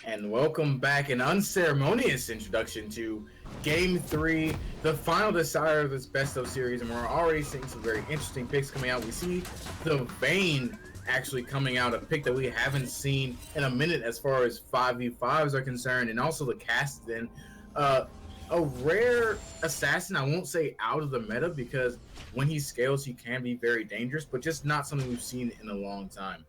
And welcome back. An unceremonious introduction to Game 3, the final decider of this best of series. And we're already seeing some very interesting picks coming out. We see the Vayne actually coming out, a pick that we haven't seen in a minute as far as 5v5s are concerned. And also the cast then. A rare assassin, I won't say out of the meta because when he scales, he can be very dangerous, but just not something we've seen in a long time.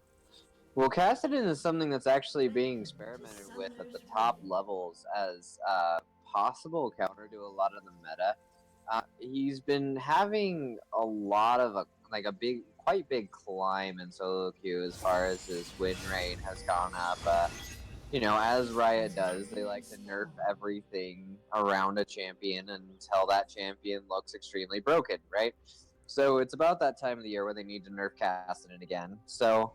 Well, Cassidon is something that's actually being experimented with at the top levels as a possible counter to a lot of the meta. He's been having a lot of quite big climb in solo queue as far as his win rate has gone up. As Riot does, they like to nerf everything around a champion until that champion looks extremely broken, right? So it's about that time of the year where they need to nerf Cassidon again. So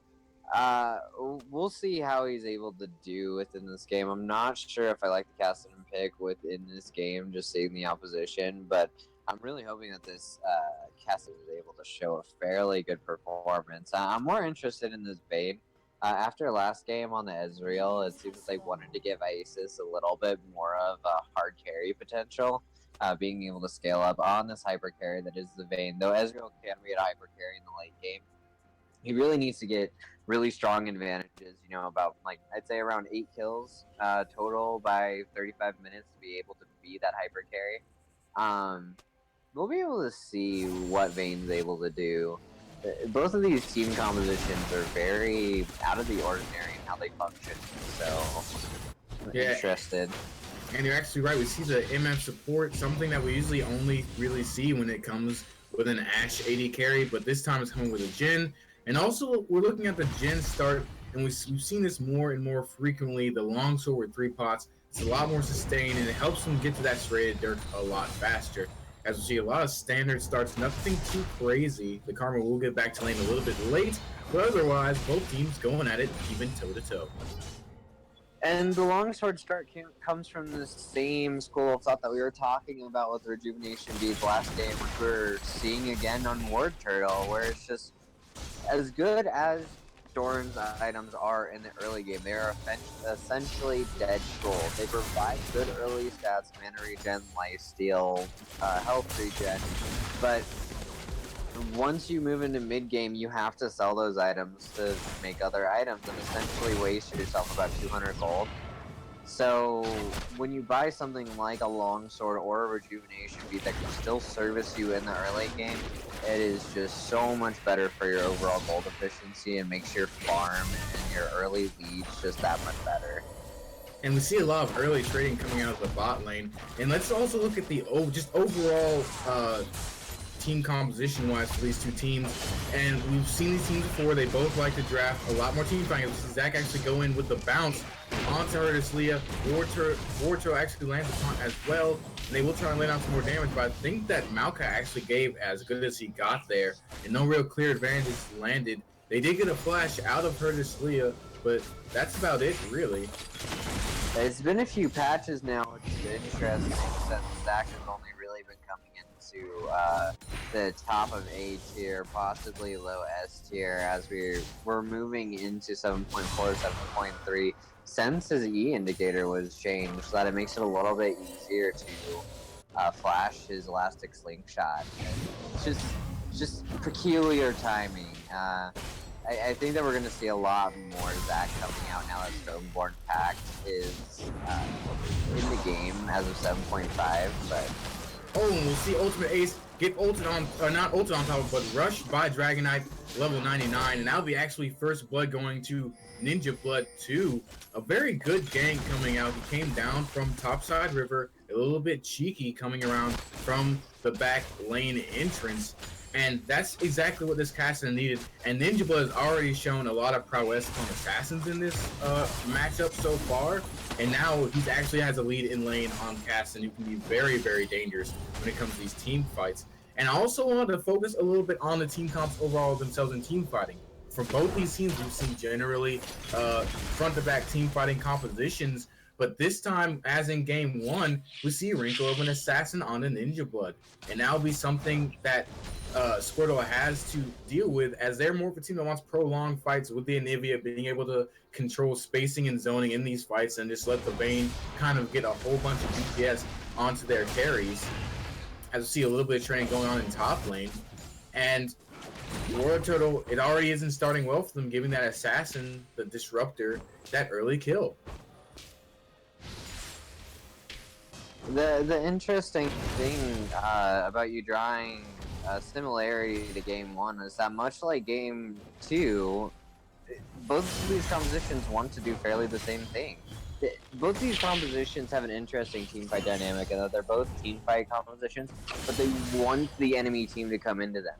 we'll see how he's able to do within this game. I'm not sure if I like the Cassidon pick within this game, just seeing the opposition, but I'm really hoping that this Cassidon is able to show a fairly good performance. I'm more interested in this Vayne. After last game on the Ezreal, it seems they wanted to give Isis a little bit more of a hard carry potential, being able to scale up on this hyper carry that is the Vayne. Though Ezreal can be a hyper carry in the late game, he really needs to get really strong advantages, about I'd say around 8 kills total by 35 minutes to be able to be that hyper carry. We'll be able to see what Vayne's able to do. Both of these team compositions are very out of the ordinary in how they function, so I'm interested. And you're actually right, we see the MF support, something that we usually only really see when it comes with an Ashe AD carry, but this time it's coming with a Jhin. And also, we're looking at the Jhin start, and we've seen this more and more frequently. The longsword with 3 pots, it's a lot more sustained, and it helps them get to that serrated dirt a lot faster. As we see a lot of standard starts, nothing too crazy. The Karma will get back to lane a little bit late, but otherwise, both teams going at it even toe-to-toe. And the longsword start comes from the same school of thought that we were talking about with rejuvenation beads last game, which we're seeing again on Ward Turtle, where it's just as good as Dorn's items are in the early game, they are essentially dead gold. They provide good early stats, mana regen, lifesteal, health regen, but once you move into mid game, you have to sell those items to make other items and essentially waste yourself about 200 gold. So when you buy something like a longsword or a rejuvenation bead that can still service you in the early game, it is just so much better for your overall gold efficiency and makes your farm and your early leads just that much better. And we see a lot of early trading coming out of the bot lane. And let's also look at the just overall team composition wise for these two teams. And we've seen these teams before. They both like to draft a lot more team fighting. We see Zach actually go in with the bounce onto Leah. Warto actually lands upon as well. And they will try and lay down some more damage, but I think that Maokai actually gave as good as he got there, and no real clear advantage landed. They did get a flash out of Leah, but that's about it, really. It's been a few patches now, which is interesting, since Zach has only really been coming into the top of A tier, possibly low S tier, as we're moving into 7.4, 7.3. Since his E indicator was changed, so that it makes it a little bit easier to flash his elastic slingshot. It's just peculiar timing. I think that we're going to see a lot more Zach coming out now that Stoneborn Pact is in the game as of 7.5, but... Oh, and we'll see Ultimate Ace get ulted on, not ulted on top of, but rushed by Dragonite, level 99, and that'll be actually first blood going to Ninja Blood 2. A very good gank coming out. He came down from topside river, a little bit cheeky coming around from the back lane entrance. And that's exactly what this Cassidon needed. And Ninja Blood has already shown a lot of prowess on assassins in this matchup so far. And now he actually has a lead in lane on Cassidon, who can be very, very dangerous when it comes to these team fights. And I also wanted to focus a little bit on the team comps overall themselves in team fighting. For both these teams, we've seen generally front-to-back team fighting compositions But this time, as in game one, we see a wrinkle of an assassin on the Ninja Blood. And that'll be something that Squirtle has to deal with, as they're more of a team that wants prolonged fights with the Anivia being able to control spacing and zoning in these fights and just let the Vayne kind of get a whole bunch of DPS onto their carries. As we see a little bit of training going on in top lane. And War Turtle, it already isn't starting well for them, giving that assassin, the disruptor, that early kill. The interesting thing about you drawing a similarity to game one is that much like game two, both of these compositions want to do fairly the same thing. Both these compositions have an interesting teamfight dynamic in that they're both teamfight compositions, but they want the enemy team to come into them.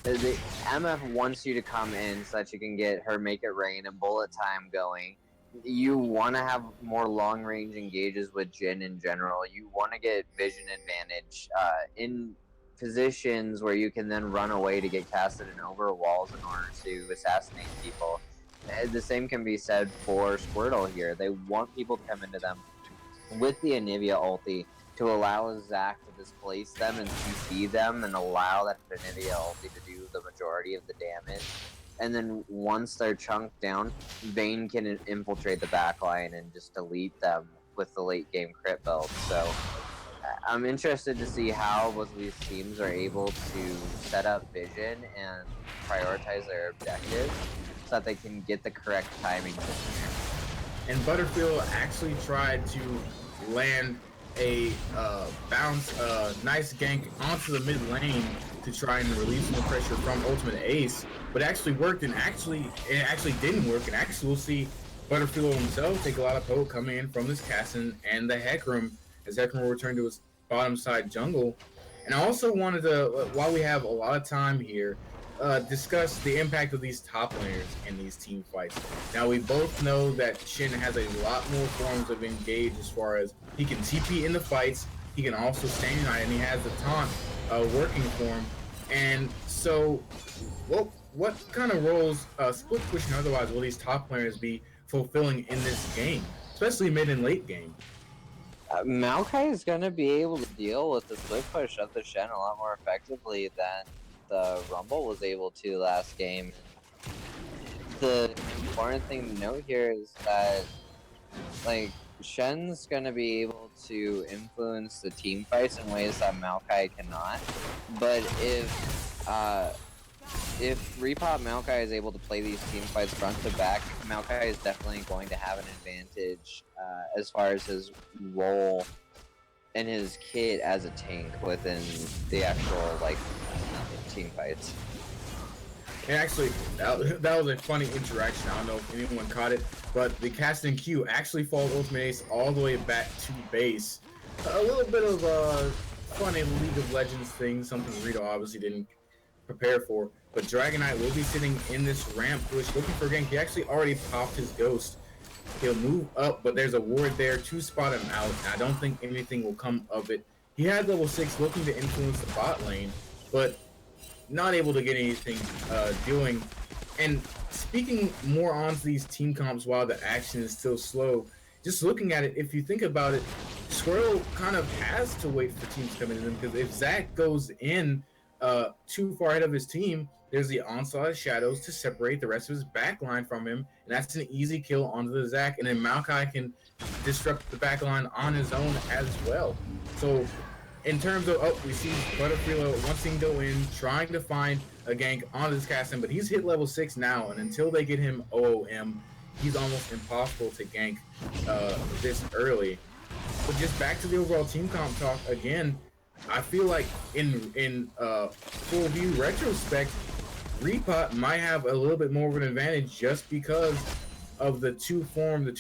The MF wants you to come in so that you can get her Make It Rain and bullet time going. You want to have more long-range engages with Jhin in general. You want to get vision advantage in positions where you can then run away to get casted and over walls in order to assassinate people. The same can be said for Squirtle here. They want people to come into them with the Anivia ulti to allow Zac to displace them and CC them and allow that Anivia ulti to do the majority of the damage. And then once they're chunked down, Vayne can infiltrate the backline and just delete them with the late game crit build. So I'm interested to see how both of these teams are able to set up vision and prioritize their objectives so that they can get the correct timing. And Butterfield actually tried to land a bounce, nice gank onto the mid lane to try and relieve some pressure from Ultimate Ace, but it actually worked, and it actually didn't work, and actually we'll see Butterfield himself take a lot of poke coming in from this Cassin and the Hecarim, as Hecarim will return to his bottom side jungle. And I also wanted to, while we have a lot of time here, discuss the impact of these top laners in these team fights. Now, we both know that Shin has a lot more forms of engage, as far as he can TP in the fights, he can also stand united, and he has the taunt working for him. And so, what kind of roles, split push and otherwise, will these top laners be fulfilling in this game, especially mid and late game? Maokai is going to be able to deal with the split push of the Shen a lot more effectively than the Rumble was able to last game. The important thing to note here is that, like, Shen's going to be able to influence the team fights in ways that Maokai cannot. But if Repot Maokai is able to play these team fights front to back, Maokai is definitely going to have an advantage as far as his role and his kit as a tank within the actual, like, team fights. And actually, that was a funny interaction. I don't know if anyone caught it, but the cast and Q actually followed Ultimate Ace all the way back to base. A little bit of a funny League of Legends thing, something Rito obviously didn't prepare for. But Dragonite will be sitting in this ramp push looking for a gank. He actually already popped his ghost. He'll move up, but there's a ward there to spot him out. I don't think anything will come of it. He had level 6 looking to influence the bot lane, but not able to get anything doing. And speaking more onto these team comps while the action is still slow, just looking at it, if you think about it, Squirtle kind of has to wait for teams to come into them, because if Zac goes in too far ahead of his team, there's the onslaught of shadows to separate the rest of his backline from him, and that's an easy kill onto the Zac, and then Maokai can disrupt the backline on his own as well. So in terms of, we see Butterfield once he can go in, trying to find a gank on this Cassin, but he's hit level 6 now, and until they get him OOM, he's almost impossible to gank this early. But just back to the overall team comp talk again, I feel like in full view retrospect, Repot might have a little bit more of an advantage just because of the two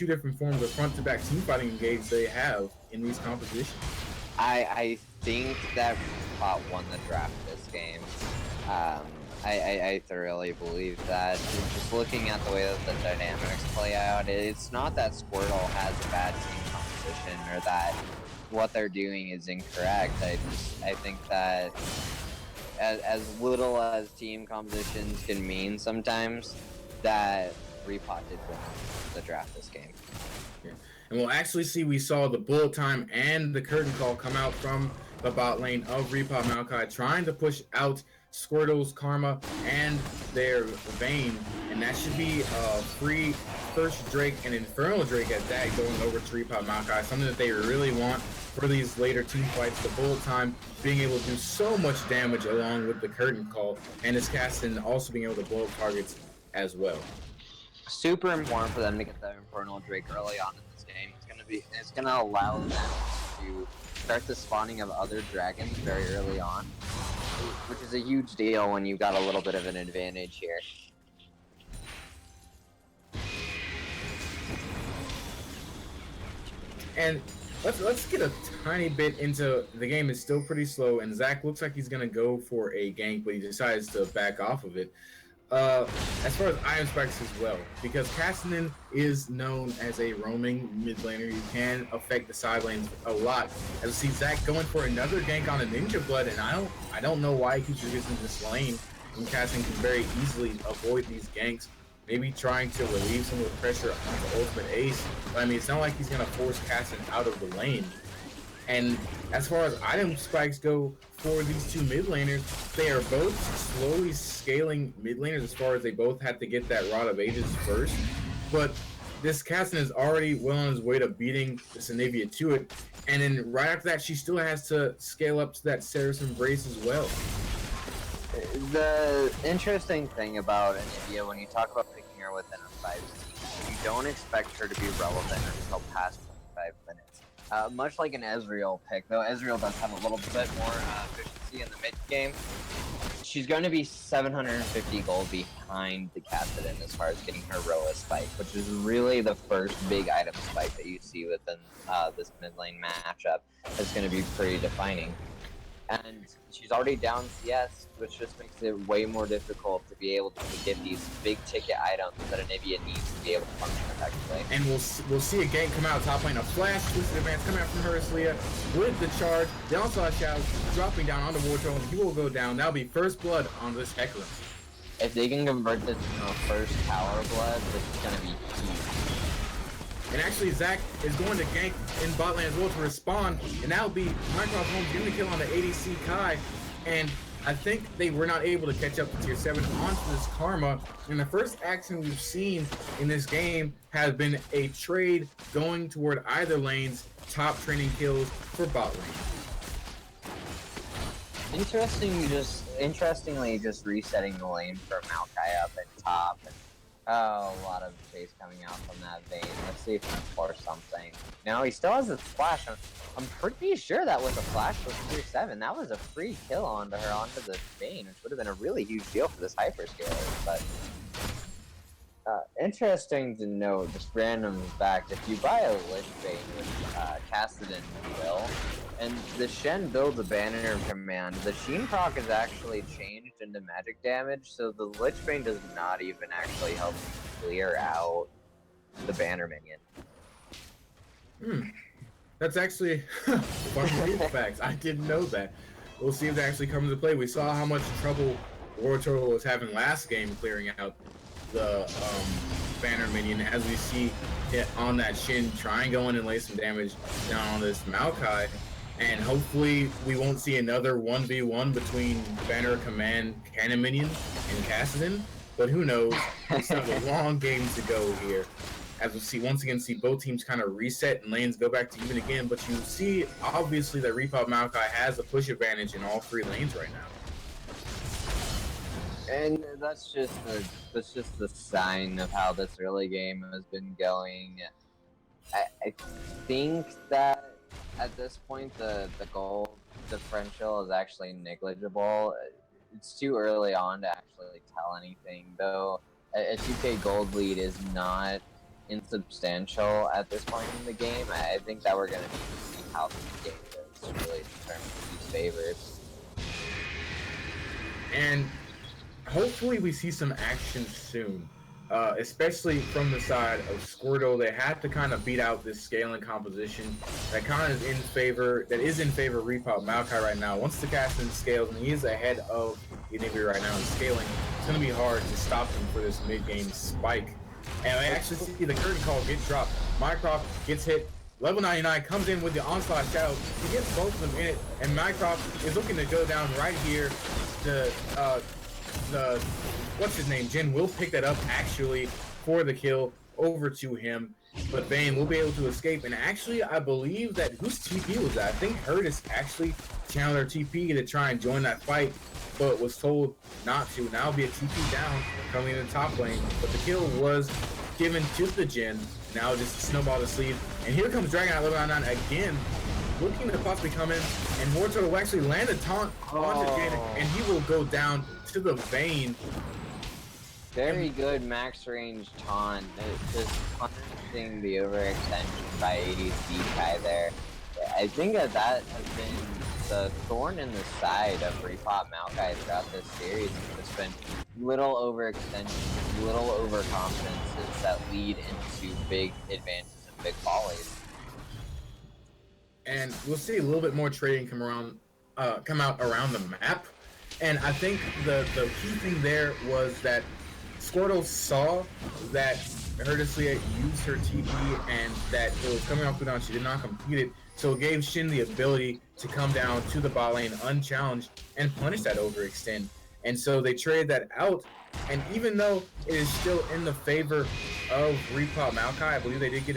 different forms of front to back team fighting engage they have in these compositions. I think that Repot won the draft this game. I thoroughly believe that. Just looking at the way that the dynamics play out, it's not that Squirtle has a bad team composition or that what they're doing is incorrect. I think that as little as team compositions can mean sometimes, that Repot did win the draft this game. Yeah. And we'll actually see we saw the bullet time and the curtain call come out from the bot lane of Repot Maokai, trying to push out Squirtle's Karma and their Vayne. And that should be a free first Drake and Infernal Drake at that going over to Repot Maokai, something that they really want for these later team fights. The bullet time being able to do so much damage along with the curtain call, and his casting also being able to blow up targets as well. Super important for them to get that Infernal Drake early on in this game. It's gonna allow them to start the spawning of other dragons very early on, which is a huge deal when you've got a little bit of an advantage here. And let's get a tiny bit into the game. Is still pretty slow, and Zach looks like he's gonna go for a gank, but he decides to back off of it. As far as item spikes as well, because Cassidy is known as a roaming mid laner. You can affect the side lanes a lot. As we see Zach going for another gank on a Ninja Blood, and I don't know why he keeps using this lane. And Cassidy can very easily avoid these ganks. Maybe trying to relieve some of the pressure on the ultimate ace. But I mean, it's not like he's gonna force Cassidy out of the lane. And as far as item spikes go for these two mid laners, they are both slowly scaling mid laners as far as they both have to get that Rod of Ages first. But this Cassidy is already well on his way to beating the Anivia to it. And then right after that, she still has to scale up to that Saracen Brace as well. The interesting thing about Anivia, when you talk about picking her within a 5 seed, you don't expect her to be relevant until past 25 minutes. Much like an Ezreal pick, though Ezreal does have a little bit more efficiency in the mid game. She's going to be 750 gold behind the Cassidy as far as getting her Roa spike, which is really the first big item spike that you see within this mid lane matchup. That's going to be pretty defining. And she's already down CS, which just makes it way more difficult to be able to get these big ticket items that Anivia needs to be able to function effectively. And we'll see a gank come out top lane, a flash twisted advance coming out from Leah with the charge. They also have Shadow dropping down on the War Throne. He will go down. That'll be first blood on this Heckler. If they can convert this to a first tower blood, this is going to be huge. And actually, Zach is going to gank in bot lane as well to respond, and that'll be Minecraft Holmes getting the kill on the ADC Kai. And I think they were not able to catch up to tier 7 onto this Karma. And the first action we've seen in this game has been a trade going toward either lane's top training kills for bot lane. Interestingly, just resetting the lane for Maokai up at top. And, oh, a lot of chase coming out from that Vayne. Let's see if he can force something. No, he still has a flash. I'm pretty sure that was a flash with tier 7. That was a free kill onto her, onto the Vayne, which would have been a really huge deal for this hyperscaler. But interesting to note, just random fact, if you buy a Lich Bane with Cassidy Will, and the Shen builds a banner command, the Sheen proc is actually changed into magic damage, so the Lich Bane does not even actually help you clear out the banner minion. That's actually fun facts. I didn't know that. We'll see if that actually comes into play. We saw how much trouble War Turtle was having last game clearing out the banner minion, as we see it on that Shin try and go in and lay some damage down on this Maokai. And hopefully we won't see another 1v1 between Banner Command Cannon Minion and Cassidy, but who knows? We still have a long game to go here. As we see, once again, both teams kind of reset and lanes go back to even again, but you see obviously that Repot Maokai has a push advantage in all 3 lanes right now. And that's just the sign of how this early game has been going. I think that at this point the goal differential is actually negligible. It's too early on to actually tell anything, though. A 2k gold lead is not insubstantial at this point in the game. I think that we're going to need to see how the game goes to really determine who's favored. And hopefully we see some action soon, especially from the side of Squirtle. They have to kind of beat out this scaling composition that kind of is in favor of Repot Maokai right now. Once the Cassidy scales, and he is ahead of Anivia right now in scaling, it's going to be hard to stop him for this mid-game spike. And I actually see the curtain call get dropped. Mycroft gets hit. Level 99 comes in with the onslaught shadow. He gets both of them in it, and Mycroft is looking to go down right here. The what's his name? Jin will pick that up actually for the kill over to him, but Vayne will be able to escape. And actually, I believe that whose TP was that? I think Hurtis actually channeled her TP to try and join that fight, but was told not to. Now it'll be a TP down coming in the top lane, but the kill was given to the Jin. Now just snowball to sleep. And here comes Dragon at level 99 again, looking to possibly come in, and Mortar will actually land a taunt onto Jin, and he will go down to the Vayne. Very good max range taunt. Just punishing the overextension by 80 Maokai there. I think that has been the thorn in the side of Repot Maokai throughout this series. It's been little overextension, little overconfidences that lead into big advances and big volleys. And we'll see a little bit more trading come out around the map. And I think the key thing there was that Squirtle saw that Hurtislia used her TP and that it was coming off cooldown. She did not complete it, so it gave Shin the ability to come down to the bot lane unchallenged and punish that overextend. And so they traded that out. And even though it is still in the favor of Repot Maokai, I believe they did get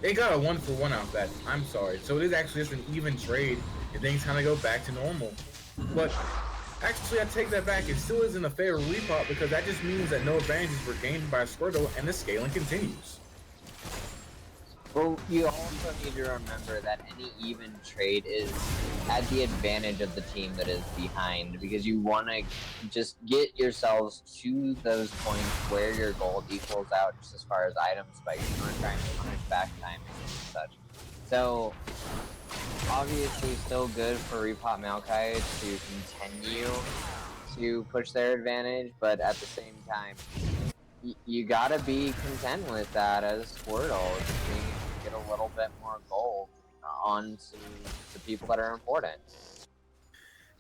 they got a 1-for-1 out of that. I'm sorry. So it is actually just an even trade, and things kind of go back to normal. But actually, I take that back. It still is in the favor of Repot because that just means that no advantages were gained by Squirtle, and the scaling continues. Well, you also need to remember that any even trade is at the advantage of the team that is behind, because you want to just get yourselves to those points where your gold equals out just as far as item spikes. You want to try and punish back timing and such. So, obviously still good for Repot Maokai to continue to push their advantage, but at the same time, you gotta be content with that as Squirtle, being able to get a little bit more gold onto the people that are important.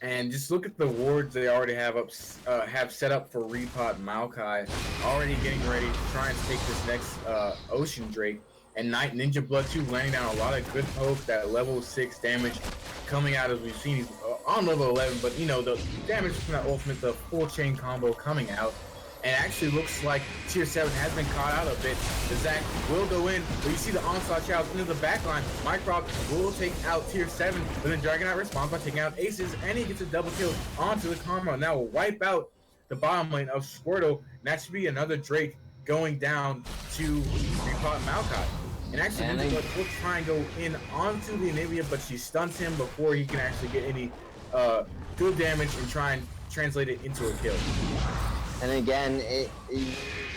And just look at the wards they already have set up for Repot Maokai, already getting ready to try and take this next Ocean Drake. And Night Ninja Blood 2 landing down a lot of good poke, that level 6 damage coming out as we've seen. He's on level 11, but you know, the damage from that ultimate, the full chain combo coming out. And actually looks like Tier 7 has been caught out a bit. The Zac will go in, but you see the onslaught shouts into the backline. Mycroft will take out Tier 7, but then Dragonite responds by taking out Aces, and he gets a double kill onto the combo. Now will wipe out the bottom lane of Squirtle, and that should be another Drake going down to Repot Maokai. And actually, Ninja will try and go in onto the Anivia, but she stuns him before he can actually get any good damage and try and translate it into a kill. And again, you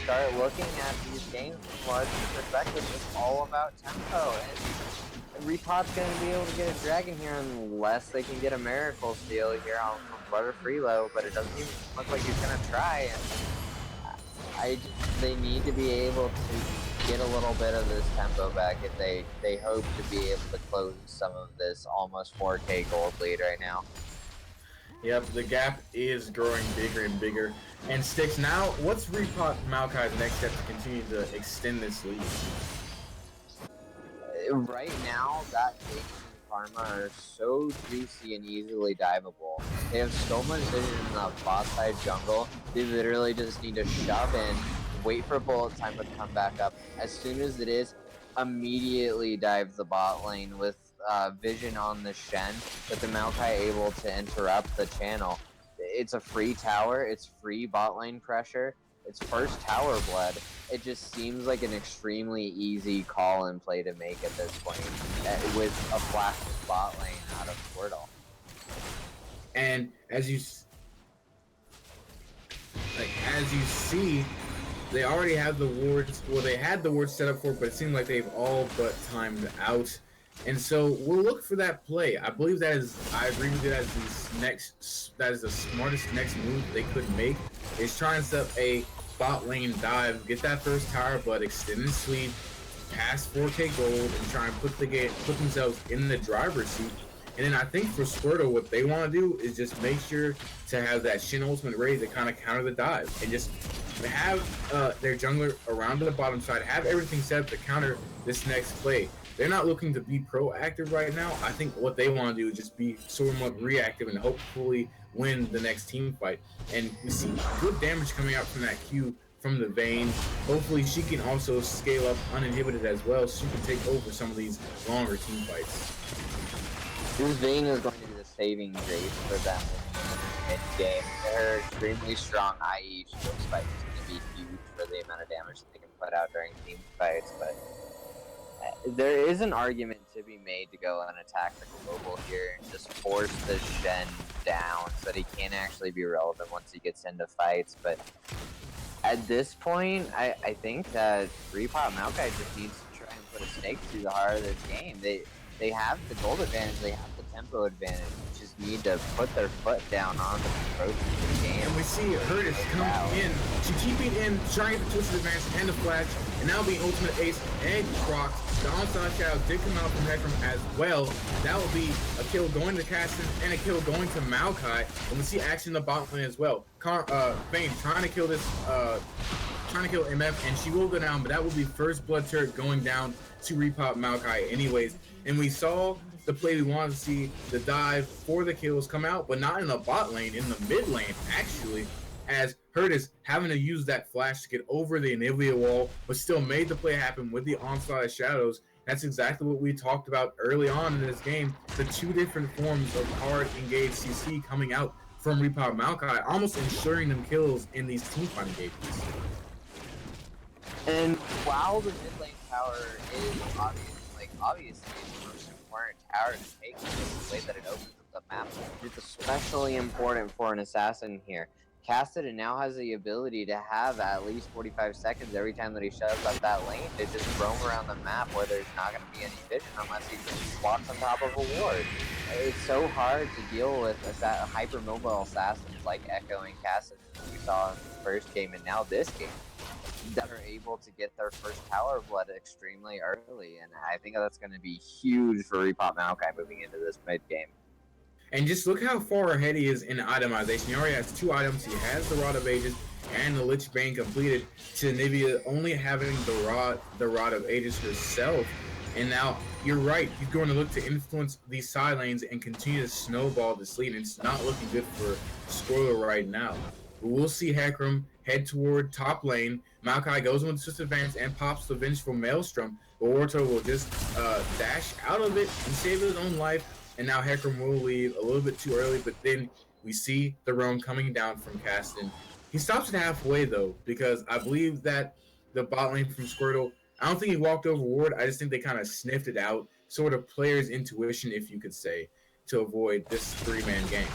start looking at these games from a perspective, it's all about tempo. And Repot's going to be able to get a dragon here unless they can get a miracle steal here on Butter Freelo, but it doesn't even look like he's going to try. And they need to be able to get a little bit of this tempo back if they hope to be able to close some of this almost 4K gold lead right now. Yep, the gap is growing bigger and bigger. And Sticks, now what's Repot Maokai's next step to continue to extend this lead? Right now, that Jake and Karma are so juicy and easily diveable. They have so much vision in the bot side jungle. They literally just need to shove in, wait for bullet time to come back up. As soon as it is, immediately dive the bot lane with vision on the Shen, with the Maokai able to interrupt the channel. It's a free tower, it's free bot lane pressure, it's first tower blood. It just seems like an extremely easy call and play to make at this point, with a flash bot lane out of Squirtle. And as you see, they already have the wards. Well, they had the wards set up for it, but it seemed like they've all but timed out. And so we'll look for that play. I believe that is, I agree with you, that is the smartest next move they could make, is try and set up a bot lane dive, get that first tower, but extend the lead, pass 4K gold, and try and put themselves in the driver's seat. And then I think for Squirtle, what they want to do is just make sure to have that Shin ultimate ready to kind of counter the dive and just have their jungler around to the bottom side, have everything set up to counter this next play. They're not looking to be proactive right now. I think what they want to do is just be somewhat reactive and hopefully win the next team fight. And we see good damage coming out from that Q from the Vayne. Hopefully she can also scale up uninhibited as well so she can take over some of these longer team fights. This Vayne is going to be the saving grace for them in mid-game. Their extremely strong IE shield spike is going to be huge for the amount of damage that they can put out during team fights, but there is an argument to be made to go and attack the global here and just force the Shen down so that he can't actually be relevant once he gets into fights. But at this point, I think that Repot Maokai just needs to try and put a snake through the heart of this game. They have the gold advantage, they have the tempo advantage. They just need to put their foot down on the approach to the game. And we see her is coming in. She TP'd in, trying to twist the advance and the flash, and now being ultimate ace and procs. The onside shadow did come out from Hecarim as well. That will be a kill going to Caston and a kill going to Maokai. And we see action in the bot lane as well. Vayne trying to kill this, trying to kill MF, and she will go down, but that will be first blood turret going down to Repot Maokai anyways. And we saw the play we wanted to see, the dive for the kills come out, but not in the bot lane, in the mid lane actually, as Hurtis having to use that flash to get over the Anivia wall, but still made the play happen with the onslaught of shadows. That's exactly what we talked about early on in this game, the two different forms of hard engaged CC coming out from Repot Maokai, almost ensuring them kills in these teamfight engagements. And while the mid lane tower is obviously the most important tower to take, the way that it opens up the map, it's especially important for an assassin here. Cassidy now has the ability to have at least 45 seconds every time that he shoves up that lane to just roam around the map where there's not going to be any vision unless he just walks on top of a ward. It's so hard to deal with hyper-mobile assassins like Echo and Cassidy we saw in the first game and now this game, that are able to get their first tower blood extremely early, and I think that's going to be huge for Repot Maokai moving into this mid game. And just look how far ahead he is in itemization. He already has 2 items. He has the Rod of Ages and the Lich Bane completed, to Nivea only having the Rod of Ages herself. And now, you're right, he's going to look to influence these side lanes and continue to snowball this lead, and it's not looking good for Squirtle right now. But we'll see Hecarim head toward top lane. Maokai goes with Swift Advance and pops the Vengeful Maelstrom, but Warto will just dash out of it and save his own life. And now Hecarim will leave a little bit too early, but then we see the roam coming down from Caston. He stops it halfway though, because I believe that the bot lane from Squirtle, I don't think he walked over ward, I just think they kind of sniffed it out, sort of player's intuition, if you could say, to avoid this 3-man game.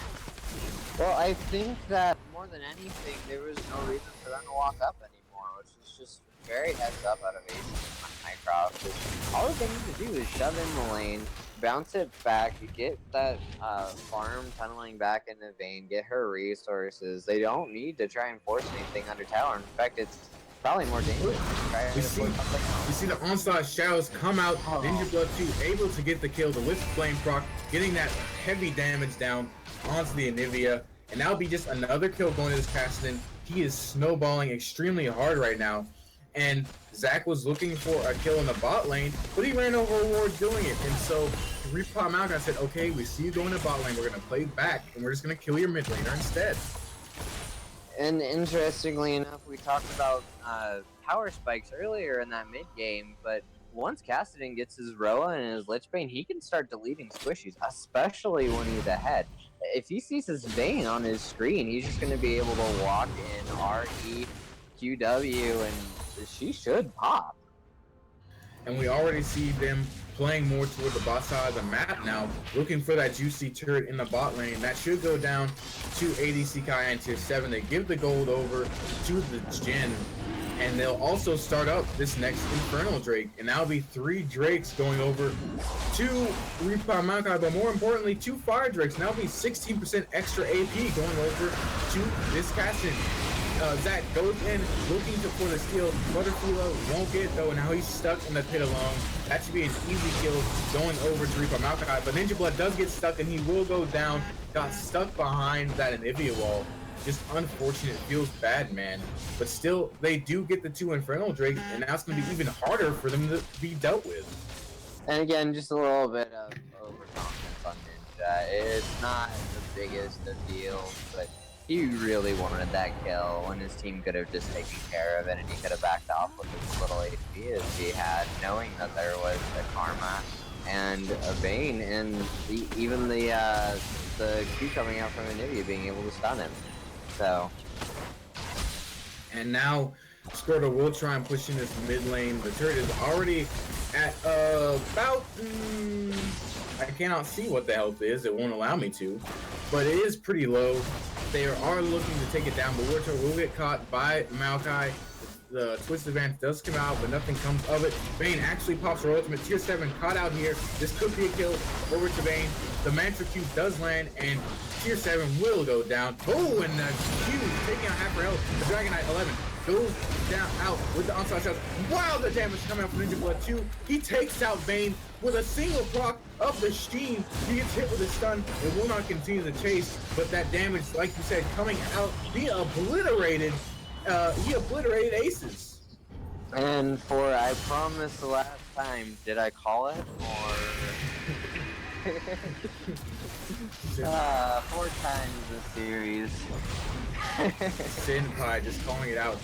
Well, I think that more than anything, there was no reason for them to walk up anymore, which is just very heads up out of Ace and Minecraft. All that they need to do is shove in the lane, bounce it back, get that farm tunneling back in the Vayne, get her resources. They don't need to try and force anything under tower. In fact, it's probably more dangerous. We see the onslaught shadows come out. Ninja Blood 2 able to get the kill. The Wisp Flame proc getting that heavy damage down onto the Anivia. And that'll be just another kill going to this Caston. He is snowballing extremely hard right now. And Zach was looking for a kill in the bot lane, but he ran over a ward doing it. And so Repot Maokai said, okay, we see you going to bot lane. We're going to play back, and we're just going to kill your mid laner instead. And interestingly enough, we talked about power spikes earlier in that mid game, but once Cassidy gets his Roa and his Lich Bane, he can start deleting squishies, especially when he's ahead. If he sees his Vayne on his screen, he's just going to be able to walk in RE, QW, and she should pop. And we already see them playing more toward the bot side of the map now, looking for that juicy turret in the bot lane. That should go down to ADC Cayenne tier 7. They give the gold over to the Jhin, and they'll also start up this next Infernal Drake. And that'll be 3 Drakes going over to Repot Maokai, but more importantly, 2 Fire Drakes. And that'll be 16% extra AP going over to this Caston. Zach goes in looking for the steal. Butterfly won't get it though. Now he's stuck in the pit alone. That should be an easy kill going over to Repot Maokai. But Ninja Blood does get stuck and he will go down. Got stuck behind that Anivia wall. Just unfortunate. Feels bad, man. But still, they do get the 2 Infernal Drakes, and now it's going to be even harder for them to be dealt with. And again, just a little bit of overconfidence on Ninja. It's not the biggest of deals, but he really wanted that kill when his team could have just taken care of it, and he could have backed off with as little HP as he had, knowing that there was a Karma and a Bane, and even the Q coming out from Anivia being able to stun him. So. And now Squirtle will try and push in this mid lane. The turret is already at about I cannot see what the health is. It won't allow me to, but it is pretty low. They are looking to take it down, but Wartor will get caught by Maokai. The Twisted Advance does come out, but nothing comes of it. Bane actually pops her ultimate. Tier 7 caught out here. This could be a kill over to Bane. The Mantra Q does land, and Tier 7 will go down. Oh, and the Q taking out half her health. The Dragon Knight 11 goes down out with the onslaught shots. Wow, the damage coming out from Ninja Blood 2. He takes out Bane with a single proc of the Sheen. He gets hit with a stun. It will not continue the chase, but that damage, like you said, coming out, he obliterated aces. And for I promised the last time, did I call it? Or 4 times this series. Senpai just calling it out.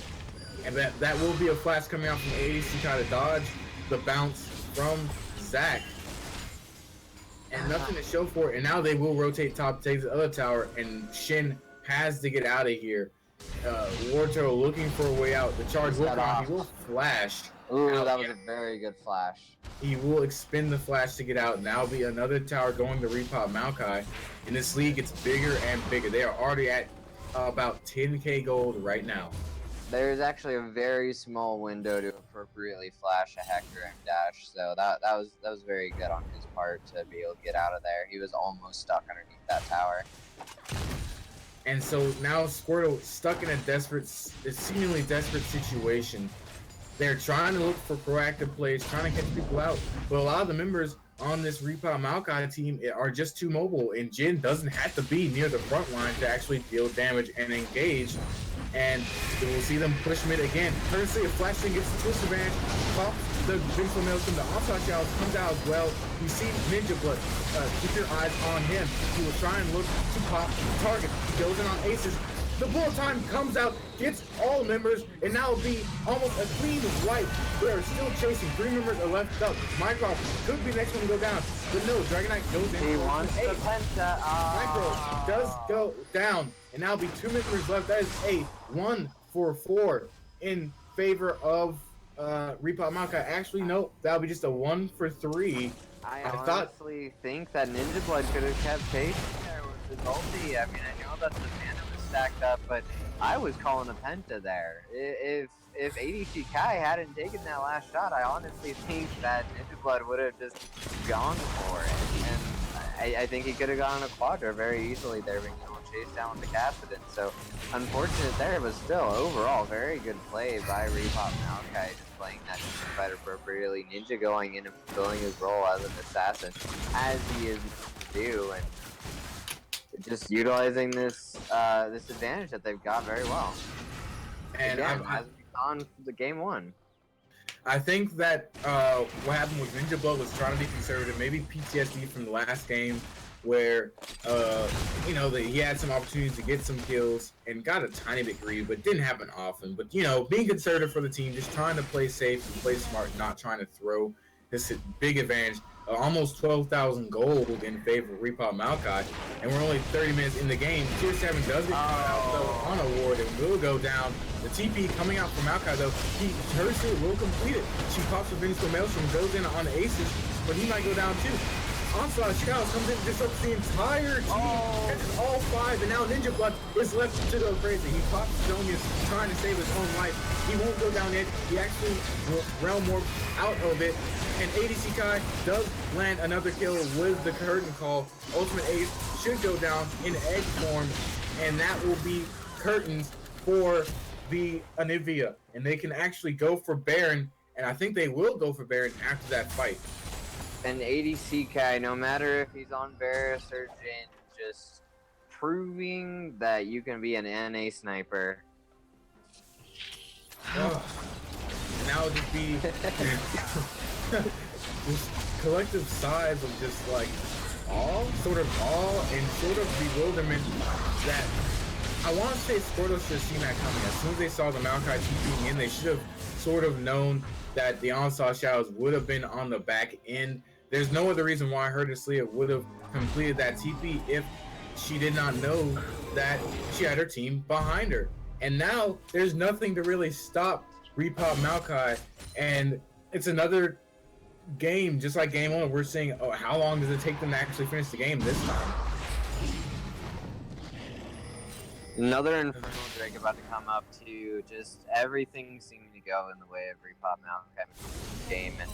And that will be a flash coming out from ADC trying to dodge the bounce from Zach. And nothing to show for it. And now they will rotate top, take the other tower, and Shin has to get out of here. Warto looking for a way out. The charge will come. He will flash. Ooh, that was a very good flash. He will expend the flash to get out. Now be another tower going to Repot Maokai. And this league gets bigger and bigger. They are already at about 10k gold right now. There's actually a very small window to appropriately flash a Hector and dash, so that was very good on his part to be able to get out of there. He was almost stuck underneath that tower. And so now Squirtle stuck in a seemingly desperate situation. They're trying to look for proactive plays, trying to catch people out, but a lot of the members on this Repot Maokai team are just too mobile, and Jin doesn't have to be near the front line to actually deal damage and engage. And we'll see them push mid again. Courtesy of flashing gets the twist advantage, pops the Vengeful Maelstrom, the onslaught challenge comes out as well. You see Ninja Blood, keep your eyes on him. He will try and look to pop the target. He goes in on aces. The bullet time comes out, gets all members, and now will be almost a clean wipe. They are still chasing. 3 members are left up. Mycroft could be the next one to go down, but no, Dragon Knight goes in. He wants the penta. Mycroft does go down, and now be 2 members left. That is a 1-for-4 in favor of Repot Maokai. Actually, no, that'll be just a 1-for-3. I honestly think that Ninja Blood could have kept pace there with his ulti. I mean, I know that the mana was stacked up, but I was calling a penta there. If ADC Kai hadn't taken that last shot, I honestly think that Ninja Blood would have just gone for it. And I think he could have gone a quadra very easily there, being able to chase down with the Cassidon. So unfortunate there, but still overall very good play by Repot Maokai, just playing that fight appropriately. Ninja going in and fulfilling his role as an assassin, as he is to do, and just utilizing this this advantage that they've got very well. And again, as we saw on the game 1. I think that what happened with Ninja Blood was trying to be conservative, maybe PTSD from the last game where, you know, he had some opportunities to get some kills and got a tiny bit greedy, but didn't happen often. But, you know, being conservative for the team, just trying to play safe and play smart, not trying to throw this big advantage. Almost 12,000 gold in favor of Repot Maokai, and we're only 30 minutes in the game. Tier 7 does get caught out though on a ward and will go down. The TP coming out from Maokai though, her suit will complete it. She pops the Vengeful Maelstrom, goes in on the aces, but he might go down too. Onslaught Challenge comes in, disrupts the entire team, catches all 5, and now Ninja Blood is left to go crazy. He pops Zonius, trying to save his own life. He won't go down yet. He actually will realm warp out of it. And ADC Kai does land another kill with the curtain call. Ultimate Ace should go down in egg form, and that will be curtains for the Anivia, and they can actually go for Baron, and I think they will go for Baron after that fight. An ADC guy, no matter if he's on Varus or Jin, just proving that you can be an NA sniper. Oh, and now it'll just be this collective sighs of just like awe and sort of bewilderment that I want to say Squirtle should have seen that coming. As soon as they saw the Maokai TPing in, they should have sort of known that the Onslaught Shadows would have been on the back end. There's no other reason why Herdersleya would have completed that TP if she did not know that she had her team behind her. And now there's nothing to really stop Repot Maokai, and it's another game, just like game one. We're seeing, oh, how long does it take them to actually finish the game this time? Another Infernal Drake about to come up too. Just everything seeming to go in the way of Repot Maokai game, and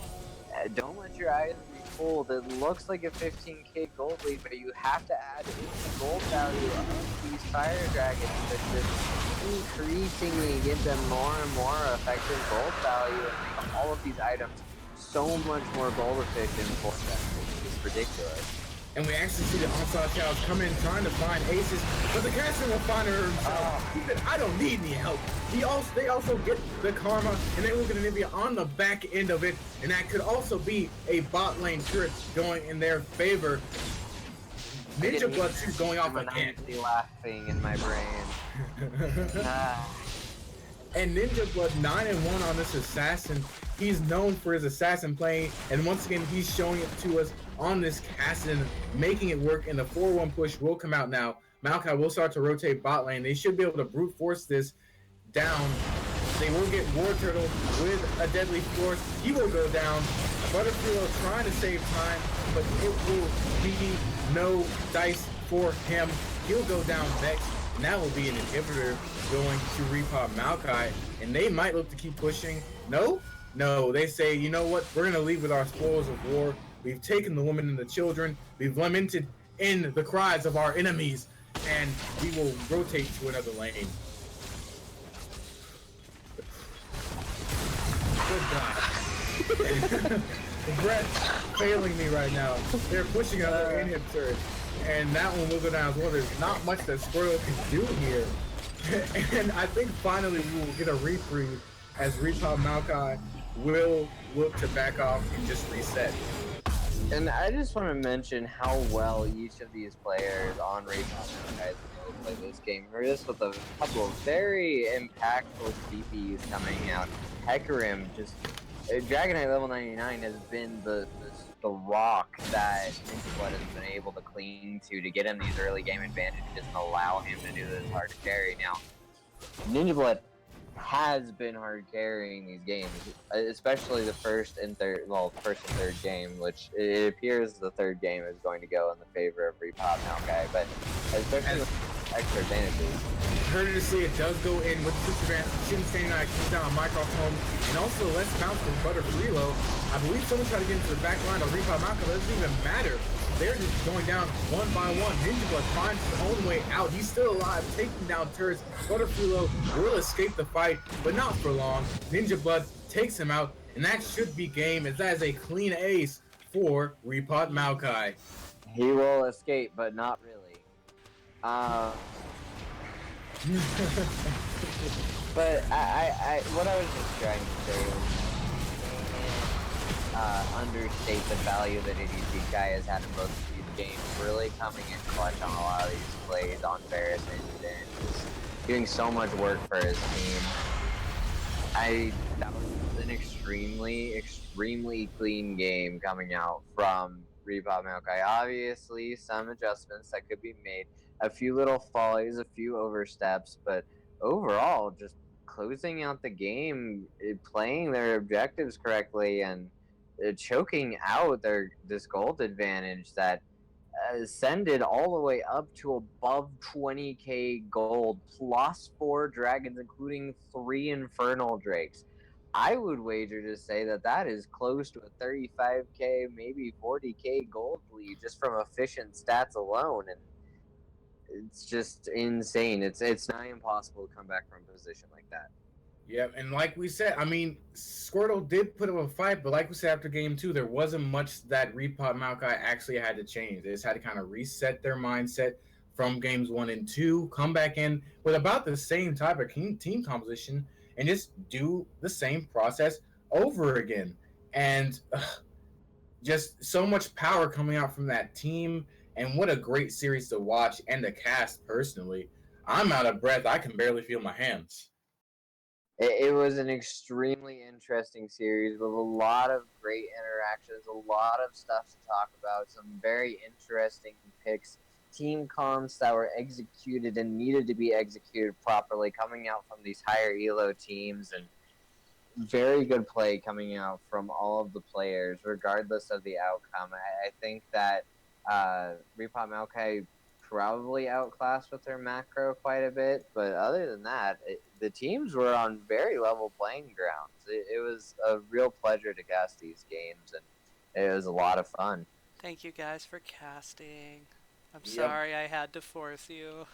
don't let your eyes be fooled. It looks like a 15k gold lead, but you have to add in the gold value of these fire dragons to just increasingly give them more and more effective gold value and make all of these items so much more gold efficient for them. It's ridiculous. And we actually see the Onslaught Shadows come in trying to find aces, but the caster will find her himself. He said, I don't need any help. They also get the karma, and they look at Anivia on the back end of it, and that could also be a bot lane turret going in their favor. Ninja Blood 2 going off again. Laughing in my brain. And Ninja Blood 9-1 on this assassin. He's known for his assassin playing, and once again, he's showing it to us on this Cassidon, making it work, and the 4-1 push will come out now. Maokai will start to rotate bot lane. They should be able to brute force this down. They will get War Turtle with a deadly force. He will go down. Butterfree trying to save time, but it will be no dice for him. He'll go down next, and that will be an inhibitor going to Repot Maokai, and they might look to keep pushing. No, they say, you know what? We're going to leave with our spoils of war. We've taken the women and the children. We've lamented in the cries of our enemies, and we will rotate to another lane. Good God. The breath failing me right now. They're pushing another inhibitor, and that one will go down as well. There's not much that Squirtle can do here. And I think finally we will get a reprieve as Repot Maokai will look to back off and just reset. And I just want to mention how well each of these players on Repot Maokai play this game. We're just with a couple of very impactful TPs coming out. Hecarim, just Dragonite level 99 has been the rock that Ninja Blood has been able to cling to get him these early game advantages and allow him to do this hard carry. Now, Ninja Blood has been hard carrying these games, especially the first and third game, which it appears the third game is going to go in the favor of Repot Maokai, but especially with extra advantages. Heard to see it does go in with the switch advance. Shin standing out, keeps down on microphone, and also less bounce from Butterfree. I believe someone tried to get into the back line of Repot Maokai, but it doesn't even matter. They're just going down one by one. Ninja Blood finds his own way out. He's still alive, taking down turrets. Butterfree will escape the fight, but not for long. Ninja Blood takes him out, and that should be game, as that is a clean ace for Repot Maokai. He will escape, but not really. But what I was just trying to say was understate the value that ADC guy has had in both of these games, really coming in clutch on a lot of these plays on Varus and just doing so much work for his team. That was an extremely clean game coming out from Repot Maokai. Obviously, some adjustments that could be made, a few little follies, a few oversteps, but overall, just closing out the game, playing their objectives correctly, and choking out this gold advantage that ascended all the way up to above 20k gold, plus 4 dragons, including 3 infernal drakes. I would wager to say that is close to a 35k, maybe 40k gold lead just from efficient stats alone, and it's just insane. It's not impossible to come back from a position like that. Yeah, and like we said, I mean, Squirtle did put up a fight, but like we said after game two, there wasn't much that Repot Maokai actually had to change. They just had to kind of reset their mindset from games one and two, come back in with about the same type of team composition, and just do the same process over again. And just so much power coming out from that team, and what a great series to watch, and the cast personally. I'm out of breath. I can barely feel my hands. It was an extremely interesting series with a lot of great interactions, a lot of stuff to talk about, some very interesting picks, team comps that were executed and needed to be executed properly, coming out from these higher elo teams, and very good play coming out from all of the players, regardless of the outcome. I think that Repot Maokai probably outclassed with their macro quite a bit, but other than that, the teams were on very level playing grounds. It was a real pleasure to cast these games, and it was a lot of fun. Thank you guys for casting. I'm Yep. sorry I had to force you.